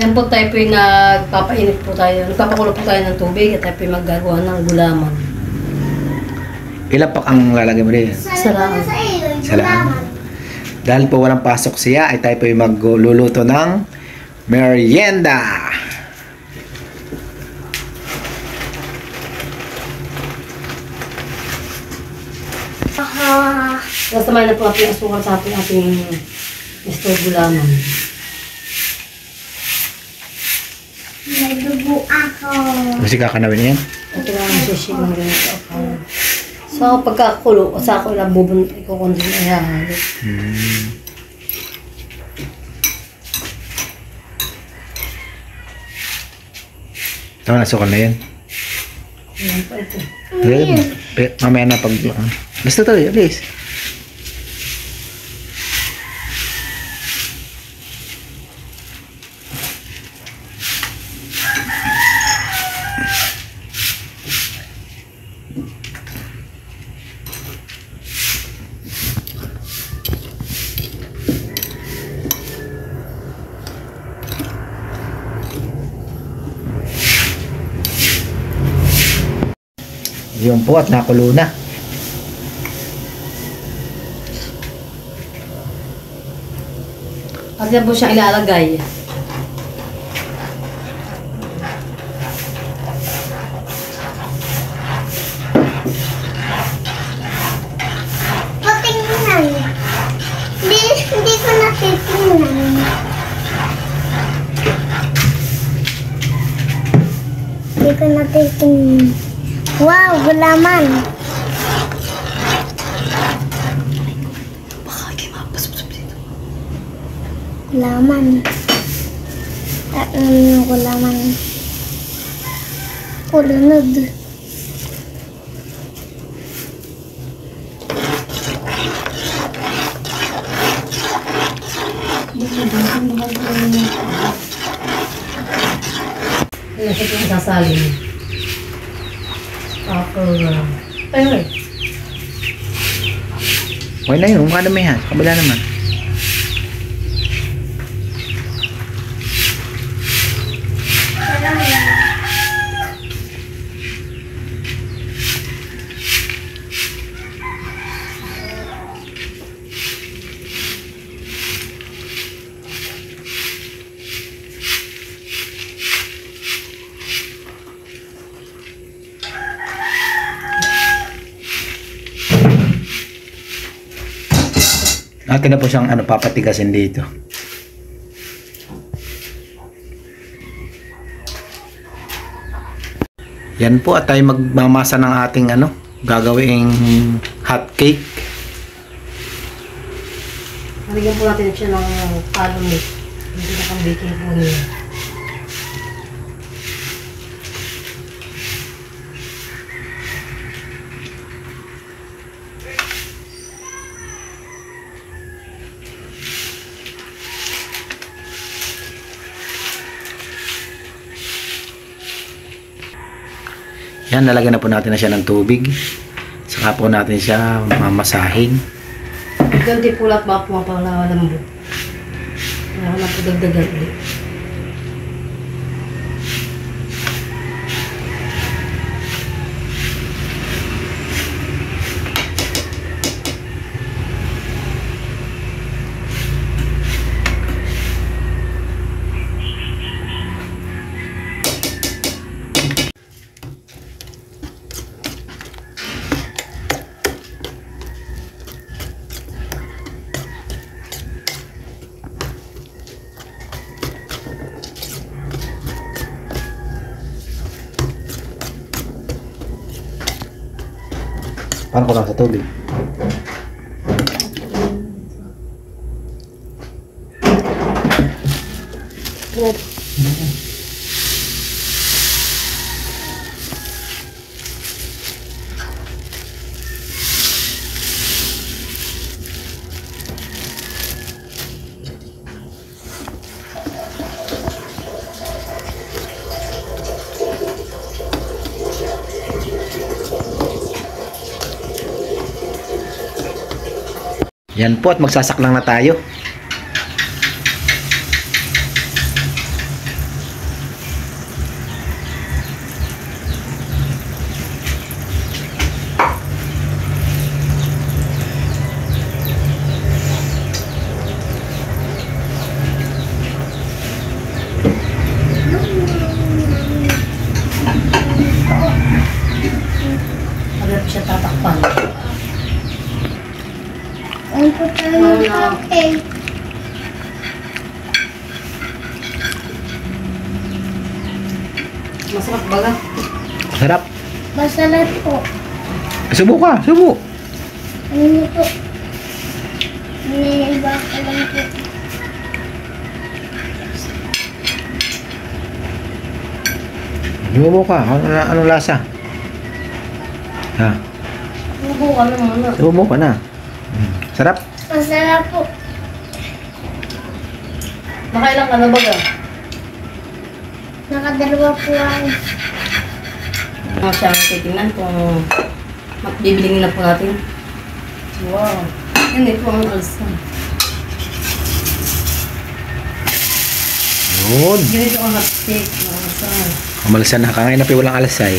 Yan po tayo po yung nagpapainit po tayo. Nagpapakulo po tayo ng tubig at tayo po yung maggagawa ng gulaman. Ilan pak ang lalagay mo rin? Salamat. Salamat. Dahil po walang pasok siya, ay tayo po yung magluluto ng merienda. Kasamahan na po natin yung asukal sa ating store gulaman. Nagdugo ako. Kasi kakanawin yan? Ito lang ang sushi ng ganito. So, pagkakulo, sa ako lang bubunot ko kung din ay hahalo. Tama na, sukal na yan. Ayan po ito. Mamaya na pag... Basta to, alis. Yung po at nakulo na. At yan po siya ilalagay. Patingnan. Hindi ko natitingnan. Hindi ko natitingnan. Wow, gulaman. Baka kayo mapasupsup dito. Gulaman. Gulaman. Kulunod. Ayan siya po yung sasalin. Ayun eh. Okay na yun, mukha naman yan. Kabila naman. Natin na po siyang papatigasin dito. Yan po at tayo magmamasa ng ating gagawing hot cake. Nalagyan po natin siya ng palong meat. Hindi na kang baking po niya. Yan, lalagyan na po natin na siya ng tubig. Saka po natin siya mamasahin. Ganti po lahat baka pumapalalambot. Kaya na po dagdagan ulit. Paano ko lang sa tubig? Yan po at magsasaklang na tayo. Okay. Masarap baga. Sarap. Masarap po. Subo ka, subo. Ano po? Naiba ko lang po. Subo ka. Anong lasa? Ha? Subo ka naman na. Subo ka na. Sarap. Masarap po. Nakailang ka na baga? Nakadalawa po ako. Mga siya ang titingnan kung bibiling na po natin. Wow. Yan ito ang alsa. Yun. Ganito ang hot cake. Mga alsa. Kamalisan na. Kangain na walang alasay.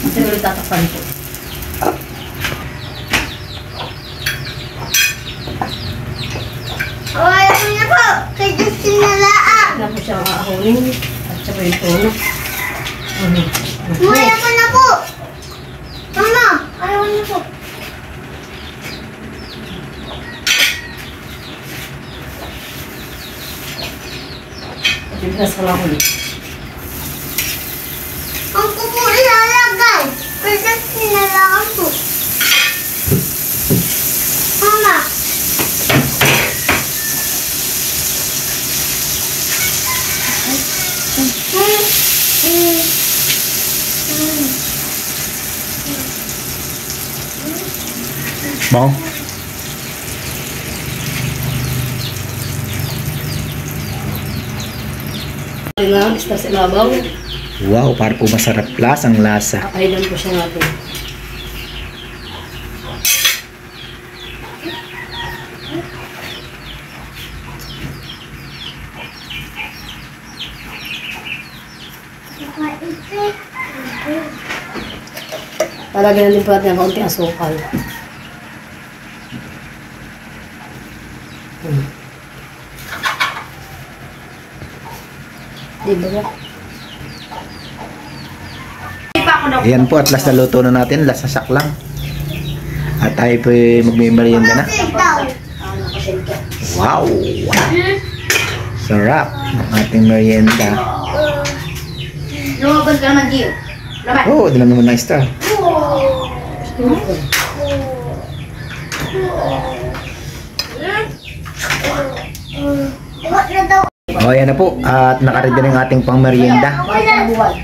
Kasi ulit tatakpan po. Ay, ano na po? Kaya sinalaan. Na po siya ang aahunin. At saka yung tono. Maya ko na po. Mama, ayaw na po. Bibigas ka lang ulit. Ang ko po ilalagay. Kaya sinalaan po. Mama. Bang. Ay na, isda sa ibabaw. Wow, para po masarap plus ang lasa. Kakailan po siya natin. Palagyan din po natin ng kaunting asukal. Diba ba? Ayan po at last na luto na natin. Last na saklang. At tayo po magmimerienda na. Wow! Sarap ng ating merienda. Lumabas ka naman, Gio. Oh, dilam naman nice to. Oh, ayan na po. At nakaready na yung ating pang merienda. Bakit ang buwan?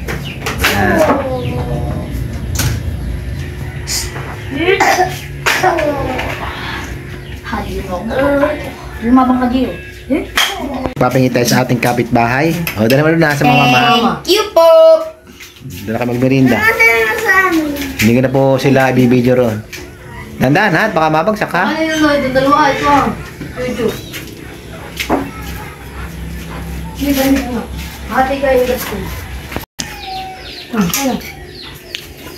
Lumabang ka, Gio. Papingi tayo sa ating kapitbahay. Oh, dala mo na sa mga mama. Thank you po! Dala ka magmerienda. Hindi ko na po sila ibibideo ron. Dandaan ha, baka mabagsak ha. Ano yun, Lloyd? Yung dalawa, ito ah. Ito. Hindi ba nito? Hati kayo yung gas ko. Ano?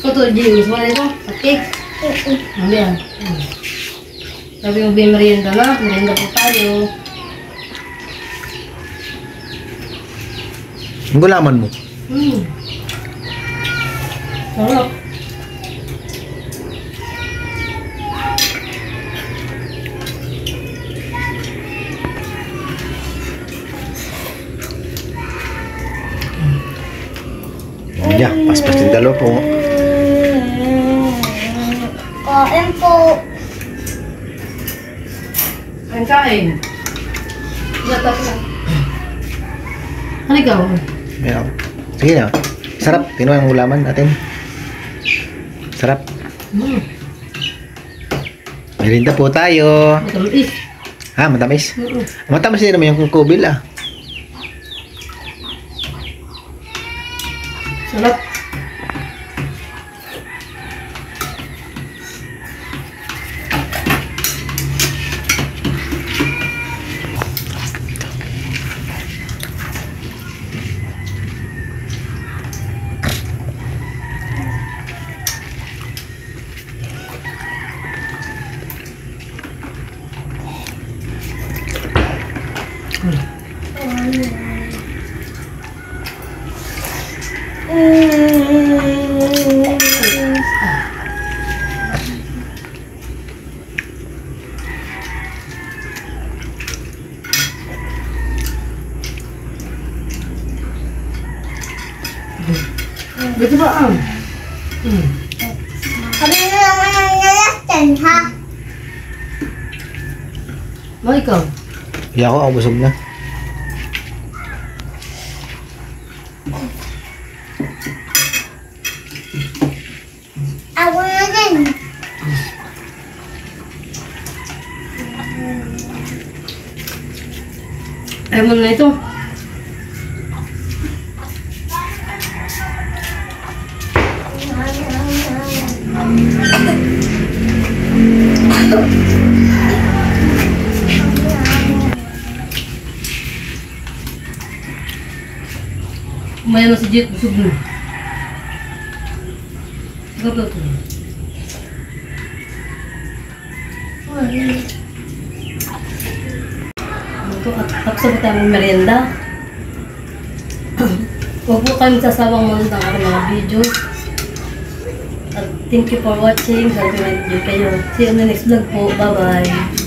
Ito to, Gio. Gusto mo na ito? At cake? Ano yan? Sabi mo, merienda na. Merienda po tayo. Ang gulaman mo. Sarap. Ayan, paspas yung dalawa po. Kain po. Ang kain. Gatas lang. Ano ikaw? Ayan. Sige na. Sarap. Tingnan ang gulaman natin. Sarap. Merienda po tayo. Matamis. Ha, matamis. Matamis din naman yung kubil ah. Sarap. Dito ba ang? Kami na naman ang nalastan, ha? Mo ikaw? Iya ako, ako busog na. Ako na din. Ayaw mo na ito. Kumain na si Jet, busog na. Ito. Tapos na tayo merienda. Huwag po kayo magsasawang manood ng aking mga video. At thank you for watching. Sabi nga kayo. See you on the next vlog po. Bye-bye.